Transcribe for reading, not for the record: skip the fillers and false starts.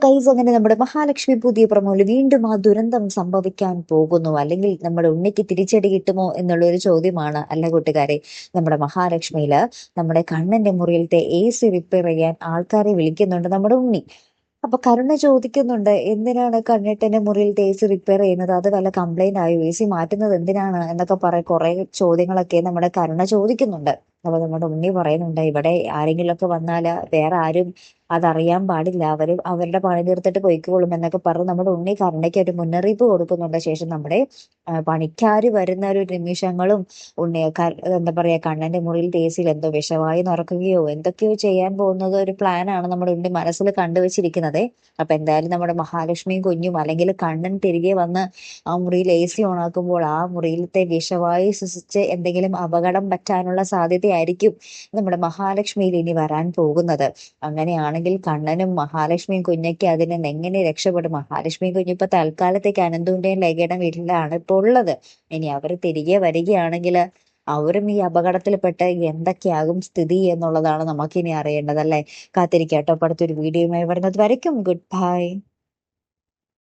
Guys, അങ്ങനെ നമ്മുടെ മഹാലക്ഷ്മി പുതിയ പ്രമോല് വീണ്ടും ആ ദുരന്തം സംഭവിക്കാൻ പോകുന്നു, അല്ലെങ്കിൽ നമ്മുടെ ഉണ്ണിക്ക് തിരിച്ചടി കിട്ടുമോ എന്നുള്ള ഒരു ചോദ്യമാണ്. അല്ല കൂട്ടുകാരെ, നമ്മുടെ മഹാലക്ഷ്മിയില് നമ്മുടെ കണ്ണന്റെ മുറിയിലത്തെ AC റിപ്പയർ ചെയ്യാൻ ആൾക്കാരെ വിളിക്കുന്നുണ്ട് നമ്മുടെ ഉണ്ണി. അപ്പൊ കരുണ ചോദിക്കുന്നുണ്ട്, എന്തിനാണ് കണ്ണേട്ടന്റെ മുറിയിലത്തെ AC റിപ്പയർ ചെയ്യുന്നത്? അത് വല്ല കംപ്ലൈന്റ് ആയോ? AC മാറ്റുന്നത് എന്തിനാണ് എന്നൊക്കെ കുറെ ചോദ്യങ്ങളൊക്കെ നമ്മുടെ കരുണ ചോദിക്കുന്നുണ്ട്. അപ്പൊ നമ്മുടെ ഉണ്ണി പറയുന്നുണ്ട്, ഇവിടെ ആരെങ്കിലുമൊക്കെ വന്നാല് വേറെ ആരും അതറിയാൻ പാടില്ല, അവര് അവരുടെ പണി തീർത്തിട്ട് പൊയ്ക്കോളും എന്നൊക്കെ പറഞ്ഞ് നമ്മുടെ ഉണ്ണി കരുണയ്ക്ക് ഒരു മുന്നറിയിപ്പ് കൊടുക്കുന്നുണ്ട്. ശേഷം നമ്മുടെ പണിക്കാര് വരുന്ന ഒരു നിമിഷങ്ങളും എന്താ പറയാ, കണ്ണന്റെ മുറിയിൽ AC എന്തോ വിഷവായു നിറക്കുകയോ എന്തൊക്കെയോ ചെയ്യാൻ പോകുന്നത് ഒരു പ്ലാനാണ് നമ്മുടെ ഉണ്ണി മനസ്സിൽ കണ്ടുവച്ചിരിക്കുന്നത്. അപ്പൊ എന്തായാലും നമ്മുടെ മഹാലക്ഷ്മിയും കുഞ്ഞും, അല്ലെങ്കിൽ കണ്ണൻ തിരികെ വന്ന് ആ മുറിയിൽ AC ഓണാക്കുമ്പോൾ ആ മുറിയിലത്തെ വിഷവായു ശ്വസിച്ച് എന്തെങ്കിലും അപകടം പറ്റാനുള്ള സാധ്യതയായിരിക്കും നമ്മുടെ മഹാലക്ഷ്മിയിൽ ഇനി വരാൻ പോകുന്നത്. അങ്ങനെയാണെങ്കിൽ കണ്ണനും മഹാലക്ഷ്മിയും കുഞ്ഞൊക്കെ അതിൽ നിന്ന് എങ്ങനെ രക്ഷപ്പെടും? മഹാലക്ഷ്മിയും കുഞ്ഞും ഇപ്പൊ തൽക്കാലത്തേക്ക് അനന്തുവിന്റെയും ലഗയുടെ വീട്ടിലാണ് ഇപ്പൊ ഉള്ളത്. ഇനി അവർ തിരികെ വരികയാണെങ്കിൽ അവരും ഈ അപകടത്തിൽപ്പെട്ട് എന്തൊക്കെയാകും സ്ഥിതി എന്നുള്ളതാണ് നമുക്കിനി അറിയേണ്ടത്, അല്ലേ? കാത്തിരിക്കാട്ടോ, അടുത്തൊരു വീഡിയോയുമായി വരുന്നത് വരയ്ക്കും. Good bye.